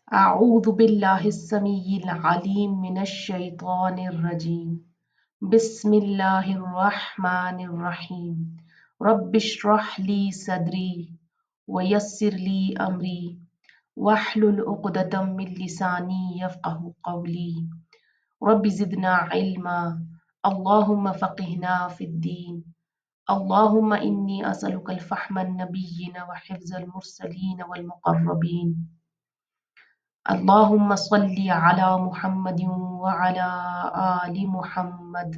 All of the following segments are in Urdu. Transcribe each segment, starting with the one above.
أعوذ بالله السميع العليم من الشيطان الرجيم بسم الله الرحمن الرحيم رب اشرح لي صدري ويسر لي أمري واحلل عقدة من لساني يفقه قولي رب زدنا علما اللهم فقهنا في الدين اللهم إني أسألك الفهم النبيين وحفظ المرسلين والمقربين اللهم صل على محمد وعلى آل محمد.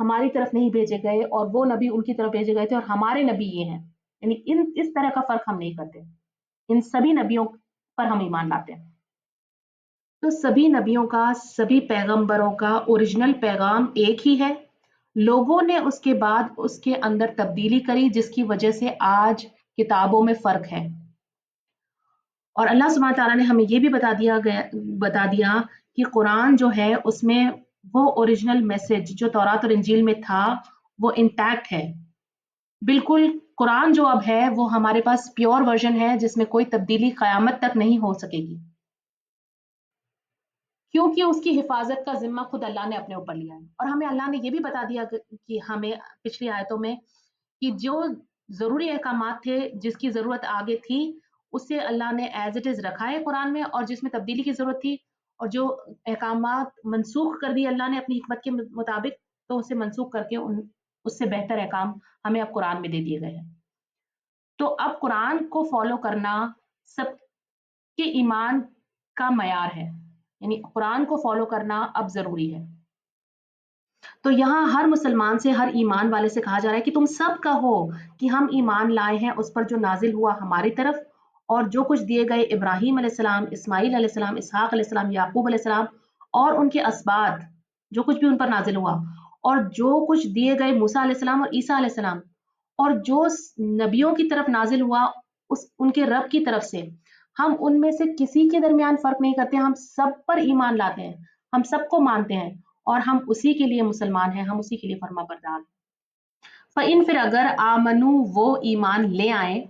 ہماری طرف نہیں بھیجے گئے اور وہ نبی ان کی طرف بھیجے گئے تھے اور ہمارے نبی یہ ہیں. یعنی اس طرح کا فرق ہم نہیں کرتے. ان سبھی نبیوں پر ہم ایمان لاتے ہیں. تو سبھی نبیوں کا، سبھی پیغمبروں کا اوریجنل پیغام ایک ہی ہے. لوگوں نے اس کے بعد اس کے اندر تبدیلی کری جس کی وجہ سے آج کتابوں میں فرق ہے. اور اللہ سبحانہ تعالیٰ نے ہمیں یہ بھی بتا دیا کہ قرآن جو ہے اس میں وہ اوریجنل میسج جو تورات اور انجیل میں تھا وہ انٹیکٹ ہے. بالکل قرآن جو اب ہے وہ ہمارے پاس پیور ورژن ہے جس میں کوئی تبدیلی قیامت تک نہیں ہو سکے گی، کیونکہ اس کی حفاظت کا ذمہ خود اللہ نے اپنے اوپر لیا ہے. اور ہمیں اللہ نے یہ بھی بتا دیا کہ ہمیں پچھلی آیتوں میں کہ جو ضروری احکامات تھے جس کی ضرورت آگے تھی اسے اللہ نے ایز اٹ از رکھا ہے قرآن میں، اور جس میں تبدیلی کی ضرورت تھی اور جو احکامات منسوخ کر دی اللہ نے اپنی حکمت کے مطابق تو اسے منسوخ کر کے اس سے بہتر احکام ہمیں اب قرآن میں دے دیے گئے ہیں. تو اب قرآن کو فالو کرنا سب کے ایمان کا معیار ہے، یعنی قرآن کو فالو کرنا اب ضروری ہے. تو یہاں ہر مسلمان سے، ہر ایمان والے سے کہا جا رہا ہے کہ تم سب کہو کہ ہم ایمان لائے ہیں اس پر جو نازل ہوا ہماری طرف، اور جو کچھ دیے گئے ابراہیم علیہ السلام، اسماعیل علیہ السلام، اسحاق علیہ السلام، یعقوب علیہ السلام اور ان کے اسباط، جو کچھ بھی ان پر نازل ہوا، اور جو کچھ دیے گئے موسیٰ علیہ السلام اور عیسیٰ علیہ السلام، اور جو نبیوں کی طرف نازل ہوا ان کے رب کی طرف سے، ہم ان میں سے کسی کے درمیان فرق نہیں کرتے. ہم سب پر ایمان لاتے ہیں، ہم سب کو مانتے ہیں اور ہم اسی کے لیے مسلمان ہیں، ہم اسی کے لیے فرما بردار ہیں. فَإِن پھر اگر آمنو وہ ایمان لے آئیں،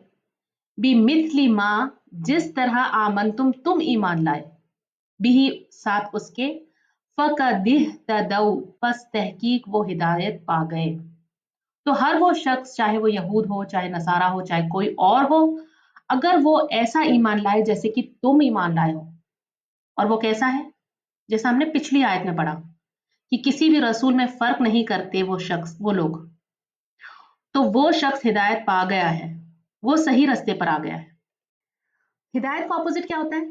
بِمِثْلِ مَا جس طرح آمنتم تم ایمان لائے، بھی ساتھ اس کے، فَقَدِ اهْتَدَوْا پس تحقیق وہ ہدایت پا گئے. تو ہر وہ شخص چاہے وہ یہود ہو، چاہے نصارہ ہو، چاہے کوئی اور ہو، اگر وہ ایسا ایمان لائے جیسے کہ تم ایمان لائے ہو، اور وہ کیسا ہے جیسا ہم نے پچھلی آیت میں پڑھا کہ کسی بھی رسول میں فرق نہیں کرتے وہ لوگ، تو وہ شخص ہدایت پا گیا ہے، وہ صحیح رستے پر آ گیا ہے. ہدایت کا اپوزٹ کیا ہوتا ہے؟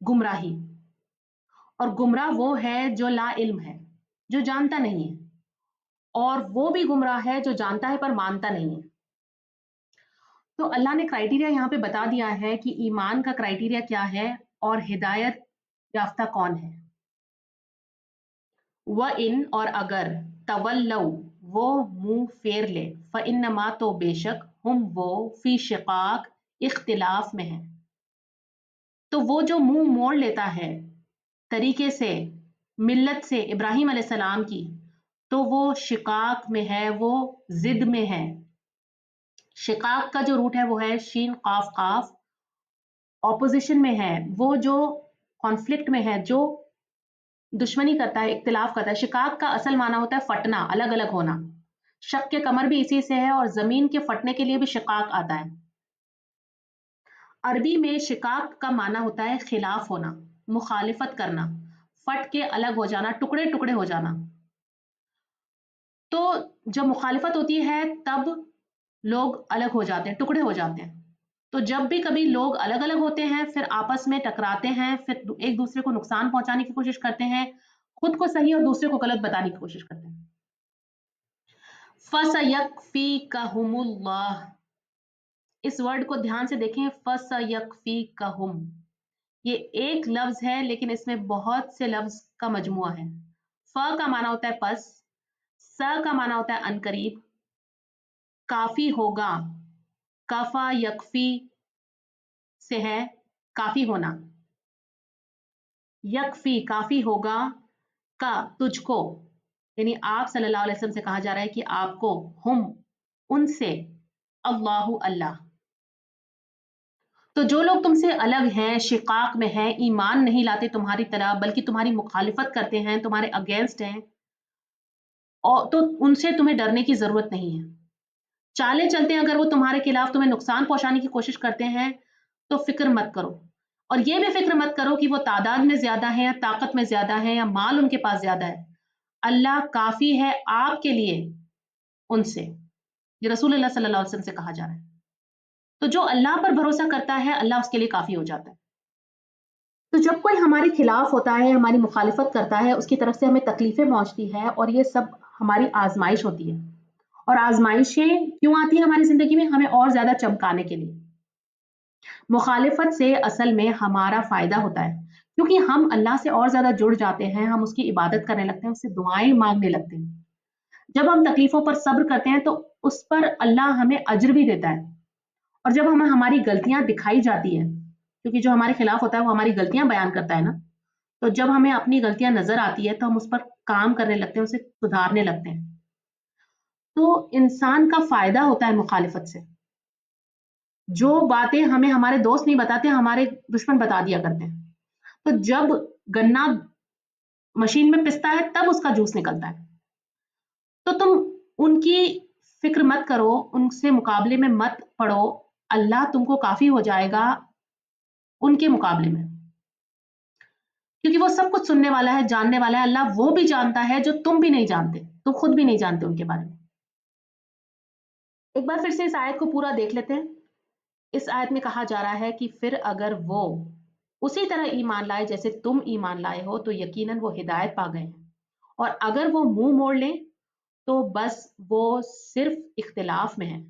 گمراہی. اور گمراہ وہ ہے جو لا علم ہے، جو جانتا نہیں ہے، اور وہ بھی گمراہ ہے جو جانتا ہے پر مانتا نہیں ہے. تو اللہ نے کرائیٹیریا یہاں پہ بتا دیا ہے کہ ایمان کا کرائیٹیریا کیا ہے اور ہدایت یافتہ کون ہے. وَإِن اور اگر تولوا وہ منہ پھیر لے، فَإِنَّمَا تو بے شک ہم وہ فی شقاق اختلاف میں ہیں. تو وہ جو منہ موڑ لیتا ہے طریقے سے، ملت سے ابراہیم علیہ السلام کی، تو وہ شقاق میں ہے، وہ ضد میں ہے. شقاق کا جو روٹ ہے وہ ہے شین قاف قاف، اپوزیشن میں ہے، وہ جو کانفلکٹ میں ہے، جو دشمنی کرتا ہے، اختلاف کرتا ہے. شقاق کا اصل معنی ہوتا ہے پھٹنا، الگ الگ ہونا. شق کے کمر بھی اسی سے ہے اور زمین کے پھٹنے کے لیے بھی شقاق آتا ہے. عربی میں شقاق کا معنی ہوتا ہے خلاف ہونا، مخالفت کرنا، پھٹ کے الگ ہو جانا، ٹکڑے ٹکڑے ہو جانا. تو جب مخالفت ہوتی ہے تب لوگ الگ ہو جاتے ہیں، ٹکڑے ہو جاتے ہیں. تو جب بھی کبھی لوگ الگ الگ ہوتے ہیں پھر آپس میں ٹکراتے ہیں، پھر ایک دوسرے کو نقصان پہنچانے کی کوشش کرتے ہیں، خود کو صحیح اور دوسرے کو غلط بتانے کی کوشش کرتے ہیں. فَسَيَكْفِيكَهُمُ اللَّهُ اس ورڈ کو دھیان سے دیکھیں، فَسَيَكْفِيكَهُمْ یہ ایک لفظ ہے لیکن اس میں بہت سے لفظ کا مجموعہ ہے. ف کا معنی ہوتا ہے پس، س کا معنی ہوتا ہے عنقریب، کافی ہوگا، کافا یکفی سے ہے کافی ہونا، یکفی کافی ہوگا، کا تجھ کو، یعنی آپ صلی اللہ علیہ وسلم سے کہا جا رہا ہے کہ آپ کو، ہم ان سے، اللہ اللہ. تو جو لوگ تم سے الگ ہیں، شقاق میں ہیں، ایمان نہیں لاتے تمہاری طرح بلکہ تمہاری مخالفت کرتے ہیں، تمہارے اگینسٹ ہیں، اور تو ان سے تمہیں ڈرنے کی ضرورت نہیں ہے. چالے چلتے ہیں اگر وہ تمہارے خلاف تمہیں نقصان پہنچانے کی کوشش کرتے ہیں تو فکر مت کرو، اور یہ بھی فکر مت کرو کہ وہ تعداد میں زیادہ ہے یا طاقت میں زیادہ ہے یا مال ان کے پاس زیادہ ہے. اللہ کافی ہے آپ کے لیے ان سے. یہ رسول اللہ صلی اللہ علیہ وسلم سے کہا جا رہا ہے. تو جو اللہ پر بھروسہ کرتا ہے اللہ اس کے لیے کافی ہو جاتا ہے. تو جب کوئی ہمارے خلاف ہوتا ہے، ہماری مخالفت کرتا ہے، اس کی طرف سے ہمیں تکلیفیں پہنچتی ہیں، اور یہ سب ہماری آزمائش ہوتی ہے. اور آزمائشیں کیوں آتی ہیں ہماری زندگی میں؟ ہمیں اور زیادہ چمکانے کے لیے. مخالفت سے اصل میں ہمارا فائدہ ہوتا ہے، کیونکہ ہم اللہ سے اور زیادہ جڑ جاتے ہیں، ہم اس کی عبادت کرنے لگتے ہیں، اس سے دعائیں مانگنے لگتے ہیں. جب ہم تکلیفوں پر صبر کرتے ہیں تو اس پر اللہ ہمیں اجر بھی دیتا ہے. اور جب ہمیں ہماری غلطیاں دکھائی جاتی ہیں، کیونکہ جو ہمارے خلاف ہوتا ہے وہ ہماری غلطیاں بیان کرتا ہے نا، تو جب ہمیں اپنی غلطیاں نظر آتی ہے تو ہم اس پر کام کرنے لگتے ہیں، اسے سدھارنے لگتے ہیں. تو انسان کا فائدہ ہوتا ہے مخالفت سے. جو باتیں ہمیں ہمارے دوست نہیں بتاتے، ہمارے دشمن بتا دیا کرتے ہیں. تو جب گنا مشین میں پستا ہے تب اس کا جوس نکلتا ہے. تو تم ان کی فکر مت کرو، ان سے مقابلے میں مت پڑو، اللہ تم کو کافی ہو جائے گا ان کے مقابلے میں، کیونکہ وہ سب کچھ سننے والا ہے، جاننے والا ہے. اللہ وہ بھی جانتا ہے جو تم بھی نہیں جانتے، تم خود بھی نہیں جانتے ان کے بارے میں. ایک بار پھر سے اس آیت کو پورا دیکھ لیتے ہیں. اس آیت میں کہا جا رہا ہے کہ پھر اگر وہ اسی طرح ایمان لائے جیسے تم ایمان لائے ہو تو یقیناً وہ ہدایت پا گئے ہیں، اور اگر وہ منہ موڑ لیں تو بس وہ صرف اختلاف میں ہیں.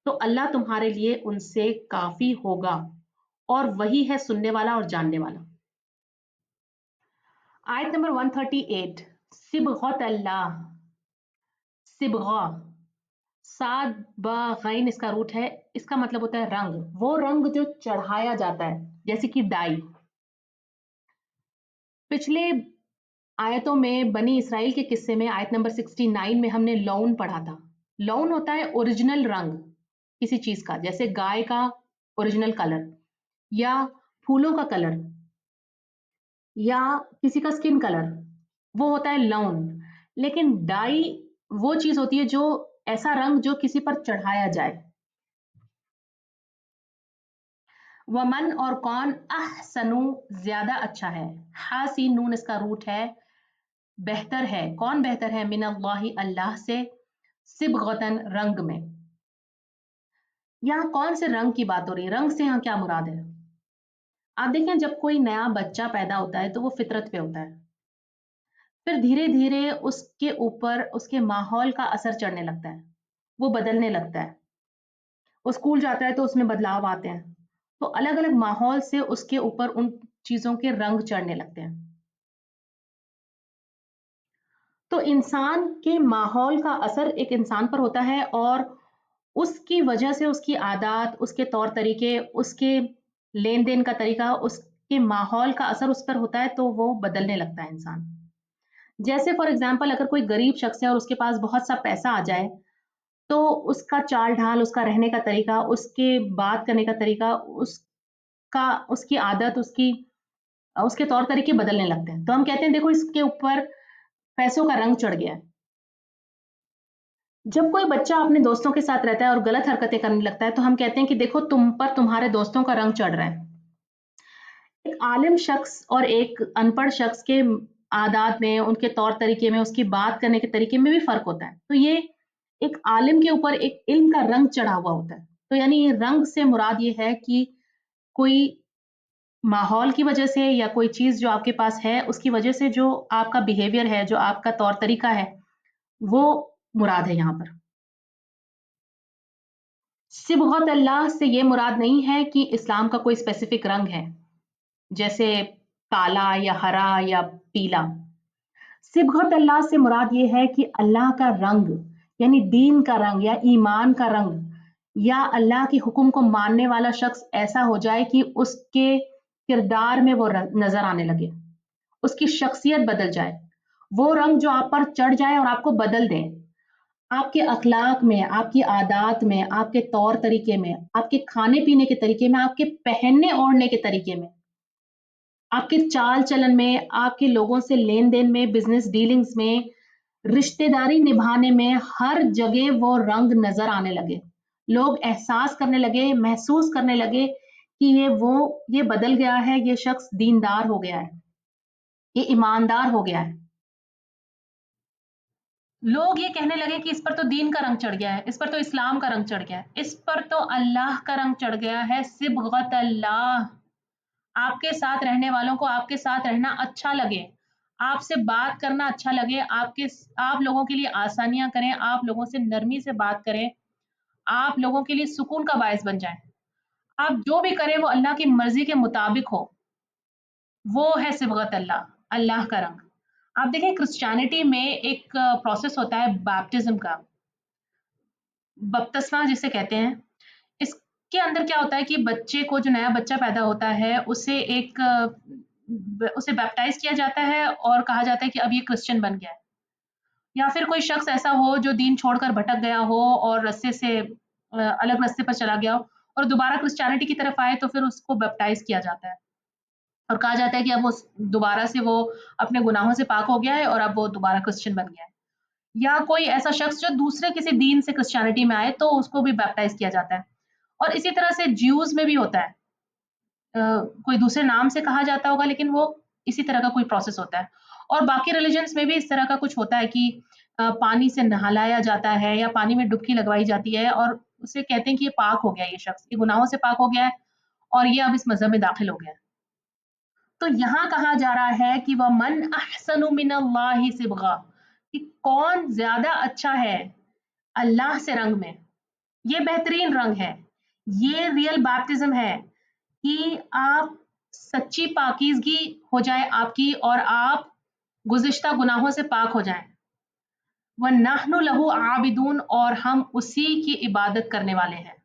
تو اللہ تمہارے لیے ان سے کافی ہوگا، اور وہی ہے سننے والا اور جاننے والا. آیت نمبر 138. صبغت اللہ. صبغہ ساد با غین اس کا روٹ ہے. اس کا مطلب ہوتا ہے رنگ، وہ رنگ جو چڑھایا جاتا ہے، جیسے کہ ڈائی. پچھلے آیتوں میں بنی اسرائیل کے قصے میں آیت نمبر 69 میں ہم نے لون پڑھا تھا. لون ہوتا ہے اوریجنل رنگ کسی چیز کا، جیسے گائے کا اوریجنل کلر، یا پھولوں کا کلر، یا کسی کا سکن کلر، وہ ہوتا ہے لون. لیکن ڈائی وہ چیز ہوتی ہے جو ایسا رنگ جو کسی پر چڑھایا جائے. ومن اور کون احسنو زیادہ اچھا ہے، حاسی نون اس کا روٹ ہے، بہتر ہے. کون بہتر ہے؟ من اللہ اللہ سے، صبغتن رنگ میں. یہاں کون سے رنگ کی بات ہو رہی ہے؟ رنگ سے یہاں کیا مراد ہے؟ آپ دیکھیں جب کوئی نیا بچہ پیدا ہوتا ہے تو وہ فطرت پہ ہوتا ہے، پھر دھیرے دھیرے اس کے اوپر اس کے ماحول کا اثر چڑھنے لگتا ہے، وہ بدلنے لگتا ہے. وہ اسکول جاتا ہے تو اس میں بدلاؤ آتے ہیں، تو الگ الگ ماحول سے اس کے اوپر ان چیزوں کے رنگ چڑھنے لگتے ہیں. تو انسان کے ماحول کا اثر ایک انسان پر ہوتا ہے، اور اس کی وجہ سے اس کی عادات، اس کے طور طریقے، اس کے لین دین کا طریقہ، اس کے ماحول کا اثر اس پر ہوتا ہے، تو وہ بدلنے لگتا ہے انسان. جیسے فار ایگزامپل اگر کوئی غریب شخص ہے اور اس کے پاس بہت سا پیسہ آ جائے، تو اس کا چال ڈھال، اس کا رہنے کا طریقہ، اس کے بات کرنے کا طریقہ، اس کی عادت، اس کے طور طریقے بدلنے لگتے ہیں. تو ہم کہتے ہیں دیکھو اس کے اوپر پیسوں کا رنگ چڑھ گیا ہے. جب کوئی بچہ اپنے دوستوں کے ساتھ رہتا ہے اور غلط حرکتیں کرنے لگتا ہے تو ہم کہتے ہیں کہ دیکھو تم پر تمہارے دوستوں کا رنگ چڑھ رہا ہے. ایک عالم شخص اور ایک ان پڑھ شخص کے عادات میں، ان کے طور طریقے میں، اس کی بات کرنے کے طریقے میں بھی فرق ہوتا ہے. تو یہ ایک عالم کے اوپر ایک علم کا رنگ چڑھا ہوا ہوتا ہے. تو یعنی یہ رنگ سے مراد یہ ہے کہ کوئی ماحول کی وجہ سے یا کوئی چیز جو آپ کے پاس ہے اس کی وجہ سے جو آپ کا بیہیویئر ہے، جو آپ کا طور طریقہ ہے، وہ مراد ہے یہاں پر. صبغت اللہ سے یہ مراد نہیں ہے کہ اسلام کا کوئی اسپیسیفک رنگ ہے، جیسے کالا یا ہرا یا پیلا. صبغت اللہ سے مراد یہ ہے کہ اللہ کا رنگ، یعنی دین کا رنگ یا ایمان کا رنگ، یا اللہ کے حکم کو ماننے والا شخص ایسا ہو جائے کہ اس کے کردار میں وہ نظر آنے لگے، اس کی شخصیت بدل جائے. وہ رنگ جو آپ پر چڑھ جائے اور آپ کو بدل دے، آپ کے اخلاق میں، آپ کی عادات میں، آپ کے طور طریقے میں، آپ کے کھانے پینے کے طریقے میں، آپ کے پہننے اوڑھنے کے طریقے میں، آپ کے چال چلن میں، آپ کے لوگوں سے لین دین میں، بزنس ڈیلنگز میں، رشتے داری نبھانے میں، ہر جگہ وہ رنگ نظر آنے لگے. لوگ احساس کرنے لگے، محسوس کرنے لگے کہ یہ بدل گیا ہے، یہ شخص دیندار ہو گیا ہے، یہ ایماندار ہو گیا ہے. لوگ یہ کہنے لگے کہ اس پر تو دین کا رنگ چڑھ گیا ہے، اس پر تو اسلام کا رنگ چڑھ گیا ہے، اس پر تو اللہ کا رنگ چڑھ گیا ہے. صبغت اللہ، آپ کے ساتھ رہنے والوں کو آپ کے ساتھ رہنا اچھا لگے، آپ سے بات کرنا اچھا لگے، آپ لوگوں کے لیے آسانیاں کریں، آپ لوگوں سے نرمی سے بات کریں، آپ لوگوں کے لیے سکون کا باعث بن جائیں۔ آپ جو بھی کریں وہ اللہ کی مرضی کے مطابق ہو، وہ ہے صبغت اللہ، اللہ کا رنگ۔ آپ دیکھیں کرسچینٹی میں ایک پروسیس ہوتا ہے بیپٹزم کا، بپتسمہ جسے کہتے ہیں۔ اس کے اندر کیا ہوتا ہے کہ بچے کو، جو نیا بچہ پیدا ہوتا ہے، اسے بیپٹائز کیا جاتا ہے اور کہا جاتا ہے کہ اب یہ کرسچن بن گیا ہے، یا پھر کوئی شخص ایسا ہو جو دین چھوڑ کر بھٹک گیا ہو اور رستے سے الگ رستے پر چلا گیا ہو اور دوبارہ کرسچینٹی کی طرف آئے تو پھر اس کو بیپٹائز کیا جاتا ہے اور کہا جاتا ہے کہ اب وہ دوبارہ سے وہ اپنے گناہوں سے پاک ہو گیا ہے اور اب وہ دوبارہ کرسچن بن گیا ہے۔ یا کوئی ایسا شخص جو دوسرے کسی دین سے کرسچینٹی میں آئے تو اس کو بھی بیپٹائز کیا جاتا ہے۔ اور اسی طرح سے جیوز میں بھی ہوتا ہے، کوئی دوسرے نام سے کہا جاتا ہوگا لیکن وہ اسی طرح کا کوئی پروسیس ہوتا ہے۔ اور باقی ریلیجنس میں بھی اس طرح کا کچھ ہوتا ہے کہ پانی سے نہلایا جاتا ہے یا پانی میں ڈبکی لگوائی جاتی ہے اور اسے کہتے ہیں کہ یہ پاک ہو گیا، یہ شخص یہ گناہوں سے پاک ہو گیا ہے اور یہ اب اس مذہب میں داخل ہو گیا ہے۔ تو یہاں کہا جا رہا ہے کہ وَمَنْ أَحْسَنُ مِنَ اللَّهِ صِبْغًا، کہ کون زیادہ اچھا ہے اللہ سے رنگ میں، یہ بہترین رنگ ہے، یہ ریئل بیپٹزم ہے کہ آپ سچی پاکیزگی ہو جائے آپ کی اور آپ گزشتہ گناہوں سے پاک ہو جائیں۔ وَنَحْنُ لَهُ عَابِدُونَ، اور ہم اسی کی عبادت کرنے والے ہیں،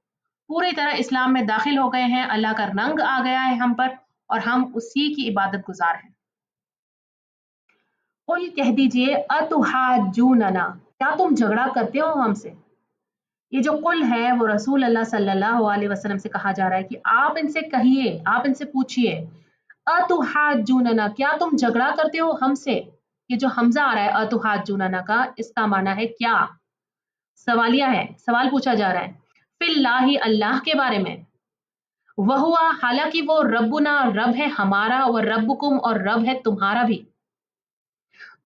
پوری طرح اسلام میں داخل ہو گئے ہیں، اللہ کا رنگ آ گیا ہے ہم پر اور ہم اسی کی عبادت گزار ہیں۔ قل کہہ دیجئے اتحاجوننا، کیا تم جھگڑا کرتے ہو ہم سے؟ یہ جو قل ہے وہ رسول اللہ صلی اللہ علیہ وسلم سے کہا جا رہا ہے کہ آپ ان سے کہیے، آپ ان سے پوچھئے اتحاجوننا، کیا تم جھگڑا کرتے ہو ہم سے؟ یہ جو حمزہ آ رہا ہے اتحاجوننا کا، اس کا معنی ہے کیا، سوالیہ ہے، سوال پوچھا جا رہا ہے۔ فی اللہ، اللہ کے بارے میں، وہوا، حالانکہ وہ ربنا، رب ہے ہمارا، اور ربکم، اور رب ہے تمہارا بھی۔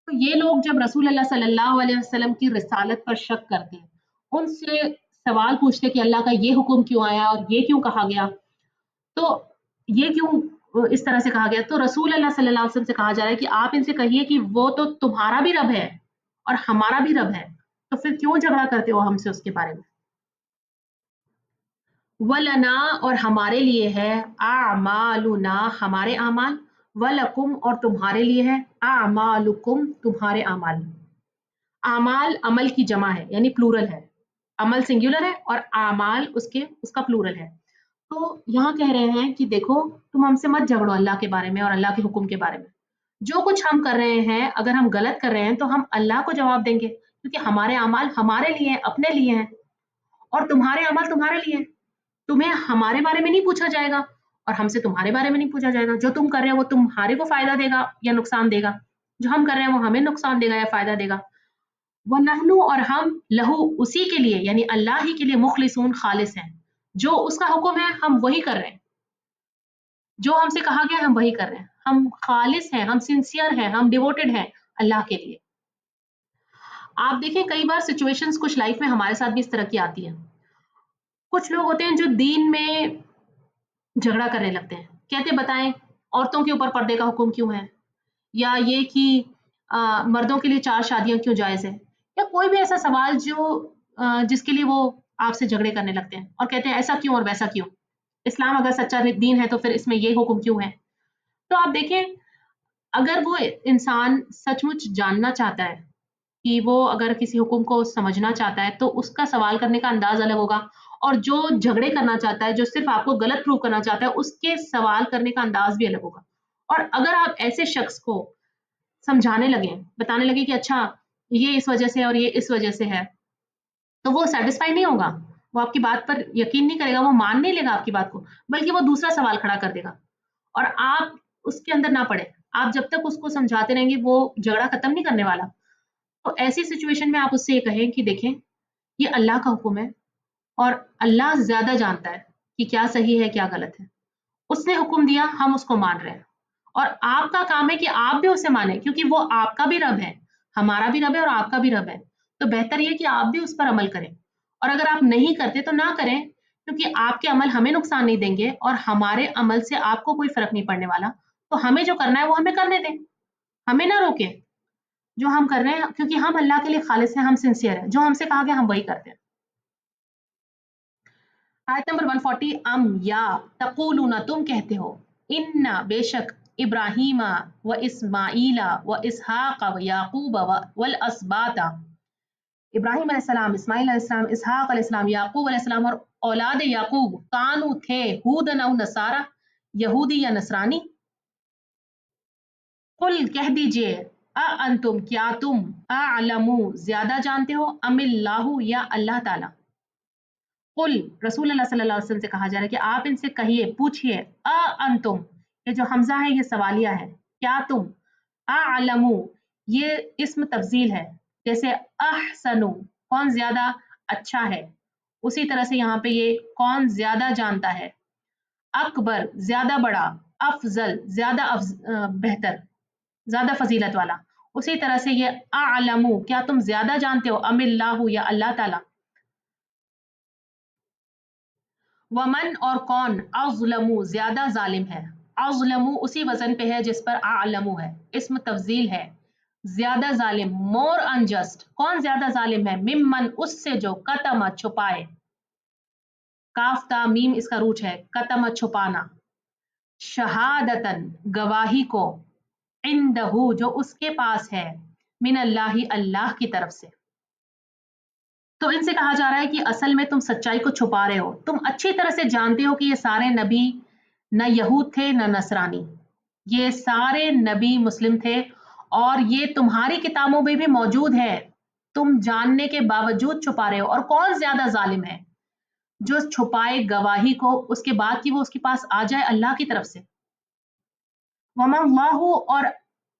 تو یہ لوگ جب رسول اللہ صلی اللہ علیہ وسلم کی رسالت پر شک کرتے ہیں، ان سے سوال پوچھتے کہ اللہ کا یہ حکم کیوں آیا اور یہ کیوں کہا گیا، تو یہ کیوں اس طرح سے کہا گیا، تو رسول اللہ صلی اللہ علیہ وسلم سے کہا جا رہا ہے کہ آپ ان سے کہیے کہ وہ تو تمہارا بھی رب ہے اور ہمارا بھی رب ہے، تو پھر کیوں جھگڑا کرتے ہو ہم سے اس کے بارے میں۔ وَلَنَا، اور ہمارے لیے ہے، اعمالنا، ہمارے اعمال، وَلَکُم، اور تمہارے لیے ہے، اعمالکم، تمہارے اعمال۔ اعمال عمل کی جمع ہے یعنی پلورل ہے، عمل سنگولر ہے اور اعمال اس کا پلورل ہے۔ تو یہاں کہہ رہے ہیں کہ دیکھو تم ہم سے مت جھگڑو اللہ کے بارے میں اور اللہ کے حکم کے بارے میں، جو کچھ ہم کر رہے ہیں اگر ہم غلط کر رہے ہیں تو ہم اللہ کو جواب دیں گے، کیونکہ ہمارے اعمال ہمارے لیے ہیں، اپنے لیے ہیں، اور تمہارے اعمال تمہارے لیے ہیں، تمہیں ہمارے بارے میں نہیں پوچھا جائے گا اور ہم سے تمہارے بارے میں نہیں پوچھا جائے گا، جو تم کر رہے ہیں وہ تمہارے کو فائدہ دے گا یا نقصان دے گا، جو ہم کر رہے ہیں وہ ہمیں نقصان دے گا یا فائدہ دے گا۔ وَنَحْنُ، اور ہم، لہو، اسی کے لیے یعنی اللہ ہی کے لیے، مخلصون، خالص ہیں، جو اس کا حکم ہے ہم وہی کر رہے ہیں، جو ہم سے کہا گیا ہم وہی کر رہے ہیں، ہم خالص ہیں، ہم سنسیئر ہیں، ہم ڈیووٹڈ ہیں اللہ کے لیے۔ آپ دیکھیں کئی بار سچویشنز کچھ لائف میں ہمارے ساتھ بھی اس طرح کی آتی ہیں، کچھ لوگ ہوتے ہیں جو دین میں جھگڑا کرنے لگتے ہیں، کہتے ہیں بتائیں عورتوں کے اوپر پردے کا حکم کیوں ہے، یا یہ کہ مردوں کے لیے 4 شادیاں کیوں جائز ہے، یا کوئی بھی ایسا سوال جو جس کے لیے وہ آپ سے جھگڑے کرنے لگتے ہیں اور کہتے ہیں ایسا کیوں اور ویسا کیوں، اسلام اگر سچا دین ہے تو پھر اس میں یہ حکم کیوں ہے۔ تو آپ دیکھیں اگر وہ انسان سچ مچ جاننا چاہتا ہے کہ وہ اگر کسی حکم کو سمجھنا چاہتا ہے تو اس کا سوال کرنے کا انداز الگ ہوگا، اور جو جھگڑے کرنا چاہتا ہے، جو صرف آپ کو غلط پروو کرنا چاہتا ہے، اس کے سوال کرنے کا انداز بھی الگ ہوگا۔ اور اگر آپ ایسے شخص کو سمجھانے لگیں، بتانے لگے کہ اچھا یہ اس وجہ سے اور یہ اس وجہ سے ہے، تو وہ سیٹسفائی نہیں ہوگا، وہ آپ کی بات پر یقین نہیں کرے گا، وہ مان نہیں لے گا آپ کی بات کو، بلکہ وہ دوسرا سوال کھڑا کر دے گا اور آپ اس کے اندر نہ پڑے، آپ جب تک اس کو سمجھاتے رہیں گے وہ جھگڑا ختم نہیں کرنے والا۔ تو ایسی سچویشن میں آپ اس سے یہ کہیں کہ دیکھیں یہ اللہ کا حکم ہے اور اللہ زیادہ جانتا ہے کہ کیا صحیح ہے کیا غلط ہے، اس نے حکم دیا، ہم اس کو مان رہے ہیں، اور آپ کا کام ہے کہ آپ بھی اسے مانیں، کیونکہ وہ آپ کا بھی رب ہے، ہمارا بھی رب ہے اور آپ کا بھی رب ہے، تو بہتر یہ کہ آپ بھی اس پر عمل کریں، اور اگر آپ نہیں کرتے تو نہ کریں، کیونکہ آپ کے عمل ہمیں نقصان نہیں دیں گے اور ہمارے عمل سے آپ کو کوئی فرق نہیں پڑنے والا، تو ہمیں جو کرنا ہے وہ ہمیں کرنے دیں، ہمیں نہ روکیں جو ہم کر رہے ہیں، کیونکہ ہم اللہ کے لیے خالص ہیں، ہم سنسیئر ہیں، جو ہم سے کہا گیا ہم وہی کرتے ہیں۔ آیت نمبر 140، یا تقولون، تم کہتے ہو، ان بے شک ابراہیم و اسماعیل و اسحاق و یعقوب والاسباط، ابراہیم علیہ السلام، اسماعیل علیہ السلام، اسحاق علیہ السلام، یعقوب علیہ السلام اور اولاد یعقوب، کانو تھے، ہودن او نصارا، یہودی یا نصرانی۔ قل کہہ دیجئے، انتم کیا تم، اعلمو زیادہ جانتے ہو، ام اللہ یا اللہ تعالی۔ قل رسول اللہ صلی اللہ علیہ وسلم سے کہا جا رہا ہے کہ آپ ان سے کہیے، پوچھئے، انتم، یہ جو حمزہ ہے یہ سوالیہ ہے، کیا تم، اعلمو یہ اسم تفضیل ہے، جیسے احسنو کون زیادہ اچھا ہے، اسی طرح سے یہاں پہ یہ کون زیادہ جانتا ہے، اکبر زیادہ بڑا، افضل زیادہ بہتر، زیادہ فضیلت والا، اسی طرح سے یہ اعلمو کیا تم زیادہ جانتے ہو، ام اللہ یا اللہ تعالی۔ ومن اور کون، اظلمو زیادہ ظالم ہے، اظلمو اسی وزن پہ ہے جس پر اعلمو ہے، اسم تفضیل ہے، زیادہ ظالم، مور انجسٹ، کون زیادہ ظالم ہے، ممن اس سے جو قتم چھپائے، کاف تا میم اس کا روٹ ہے، قتم چھپانا، شہادتن گواہی کو، عندہو جو اس کے پاس ہے، من اللہ اللہ کی طرف سے۔ تو ان سے کہا جا رہا ہے کہ اصل میں تم سچائی کو چھپا رہے ہو، تم اچھی طرح سے جانتے ہو کہ یہ سارے نبی نہ یہود تھے نہ نصرانی، یہ سارے نبی مسلم تھے اور یہ تمہاری کتابوں میں بھی موجود ہے، تم جاننے کے باوجود چھپا رہے ہو، اور کون زیادہ ظالم ہے جو چھپائے گواہی کو اس کے بعد کہ وہ اس کے پاس آ جائے اللہ کی طرف سے۔ وما اللہ اور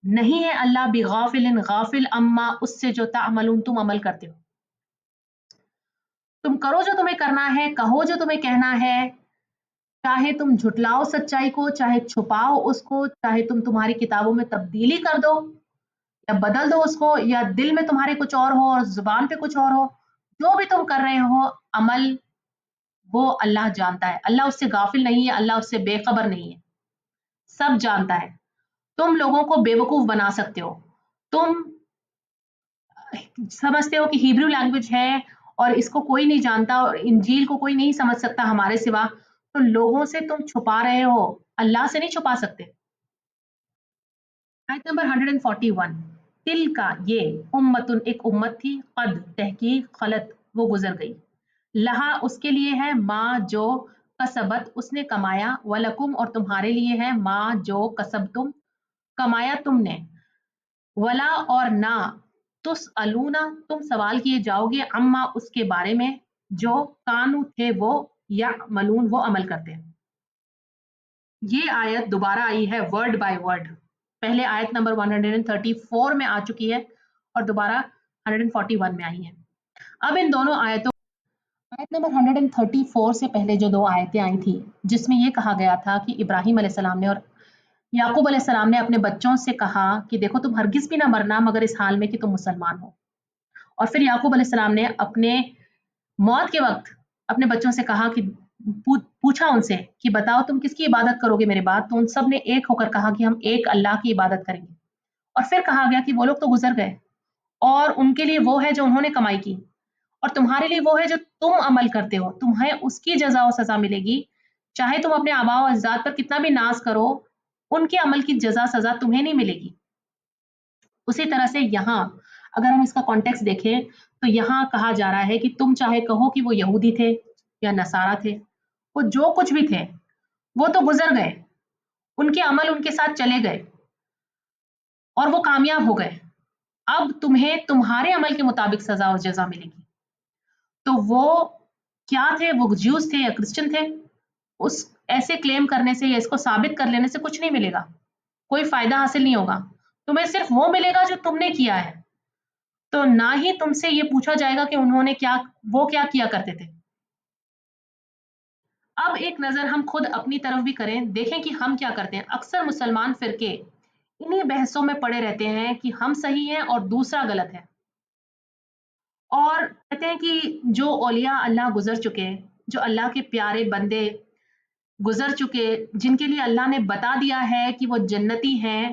نہیں ہے اللہ بغافل غافل اما اس سے جو تعملون تم عمل کرتے ہو، تم کرو جو تمہیں کرنا ہے، کہو جو تمہیں کہنا ہے، چاہے تم جھٹلاؤ سچائی کو، چاہے چھپاؤ اس کو، چاہے تم تمہاری کتابوں میں تبدیلی کر دو یا بدل دو اس کو، یا دل میں تمہارے کچھ اور ہو اور زبان پہ کچھ اور ہو، جو بھی تم کر رہے ہو عمل، وہ اللہ جانتا ہے، اللہ اس سے غافل نہیں ہے، اللہ اس سے بے خبر نہیں ہے، سب جانتا ہے۔ تم لوگوں کو بے وقوف بنا سکتے ہو، تم سمجھتے ہو کہ ہیبرو لینگویج ہے اور اس کو کوئی نہیں جانتا اور انجیل کو کوئی نہیں سمجھ سکتا ہمارے سوا، تو لوگوں سے تم چھپا رہے ہو، اللہ سے نہیں چھپا سکتے۔ آیت نمبر 141، تل کا یہ، امتن ایک امت تھی، قد تحقیق، خلط وہ گزر گئی، لہا اس کے لیے ہے، ما جو کسبت اس نے کمایا، ولکم اور تمہارے لیے ہے، ما جو کسبتم کمایا تم نے، ولا اور نہ، تسألون تم سوال کیے جاؤ گے، اما اس کے بارے میں جو کانو تھے وہ، یعملون وہ عمل کرتے ہیں۔ یہ آیت دوبارہ آئی ہے ورڈ بائی ورڈ، پہلے آیت نمبر 134 میں آ چکی ہے اور دوبارہ 141 میں آئی ہے۔ اب ان دونوں آیتوں، آیت نمبر 134 سے پہلے جو دو آیتیں آئی تھی جس میں یہ کہا گیا تھا کہ ابراہیم علیہ السلام نے اور یعقوب علیہ السلام نے اپنے بچوں سے کہا کہ دیکھو تم ہرگز بھی نہ مرنا مگر اس حال میں کہ تم مسلمان ہو، اور پھر یعقوب علیہ السلام نے اپنے موت کے وقت اپنے بچوں سے کہا کہ پوچھا ان سے کہ بتاؤ تم کس کی عبادت کرو گے میرے بعد، تو ان سب نے ایک ہو کر کہا کہ ہم ایک اللہ کی عبادت کریں گے، اور پھر کہا گیا کہ وہ لوگ تو گزر گئے اور ان کے لیے وہ ہے جو انہوں نے کمائی کی، اور تمہارے لیے وہ ہے جو تم عمل کرتے ہو، تمہیں اس کی جزا و سزا ملے گی، چاہے تم اپنے آباء و اجداد پر کتنا بھی ناز کرو، ان کے عمل کی جزا سزا تمہیں نہیں ملے گی۔ اسی طرح سے یہاں اگر ہم اس کا کانٹیکس دیکھیں تو یہاں کہا جا رہا ہے کہ تم چاہے کہو کہ وہ یہودی تھے یا نصارہ تھے، وہ جو کچھ بھی تھے وہ تو گزر گئے، ان کے عمل ان کے ساتھ چلے گئے اور وہ کامیاب ہو گئے، اب تمہیں تمہارے عمل کے مطابق سزا اور جزا ملے گی۔ تو وہ کیا تھے، وہ جیوز تھے یا کرسچن تھے، اس ایسے کلیم کرنے سے یا اس کو ثابت کر لینے سے کچھ نہیں ملے گا، کوئی فائدہ حاصل نہیں ہوگا، تمہیں صرف وہ ملے گا جو تم نے کیا ہے، تو نہ ہی تم سے یہ پوچھا جائے گا کہ انہوں نے کیا، وہ کیا کیا کرتے تھے۔ اب ایک نظر ہم خود اپنی طرف بھی کریں، دیکھیں کہ ہم کیا کرتے ہیں۔ اکثر مسلمان فرقے انہی بحثوں میں پڑے رہتے ہیں کہ ہم صحیح ہیں اور دوسرا غلط ہے، اور کہتے ہیں کہ جو اولیاء اللہ گزر چکے جو اللہ کے پیارے بندے گزر چکے، جن کے لیے اللہ نے بتا دیا ہے کہ وہ جنتی ہیں،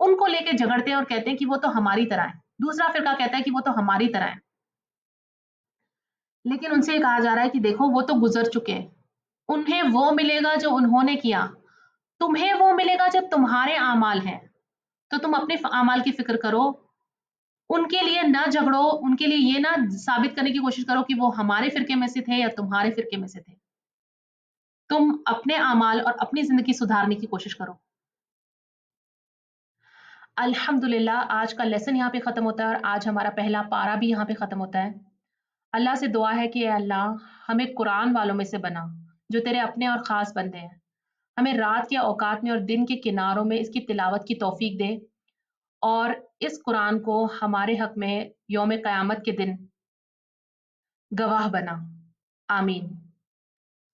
ان کو لے کے جھگڑتے ہیں اور کہتے ہیں کہ وہ تو ہماری طرح ہے. دوسرا فرقہ کہتا ہے کہ وہ تو ہماری طرح ہے. لیکن ان سے یہ کہا جا رہا ہے کہ دیکھو وہ تو گزر چکے ہیں، انہیں وہ ملے گا جو انہوں نے کیا، تمہیں وہ ملے گا جو تمہارے اعمال ہیں. تو تم اپنے اعمال کی فکر کرو، ان کے لیے نہ جھگڑو، ان کے لیے یہ نہ ثابت کرنے کی کوشش کرو کہ وہ ہمارے فرقے میں سے تھے یا تمہارے فرقے میں سے تھے. تم اپنے اعمال اور اپنی زندگی سدھارنے کی کوشش کرو. الحمدللہ آج کا لیسن یہاں پہ ختم ہوتا ہے اور آج ہمارا پہلا پارا بھی یہاں پہ ختم ہوتا ہے. اللہ سے دعا ہے کہ اے اللہ ہمیں قرآن والوں میں سے بنا جو تیرے اپنے اور خاص بندے ہیں. ہمیں رات کے اوقات میں اور دن کے کناروں میں اس کی تلاوت کی توفیق دے اور اس قرآن کو ہمارے حق میں یوم قیامت کے دن گواہ بنا. آمین.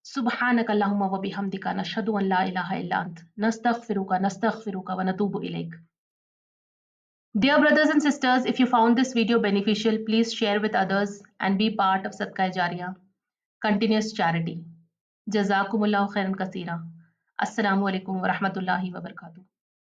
سبحانک اللہم و بحمدک نشہد ان لا الہ الا انت نستغفرک ونتوب الیک. Dear brothers and sisters, if you found this video beneficial, please share with others and be part of Sadaqah Jariyah, continuous charity. Jazakumullahu khairan kaseera. Assalamu alaikum wa rahmatullahi wa barakatuh.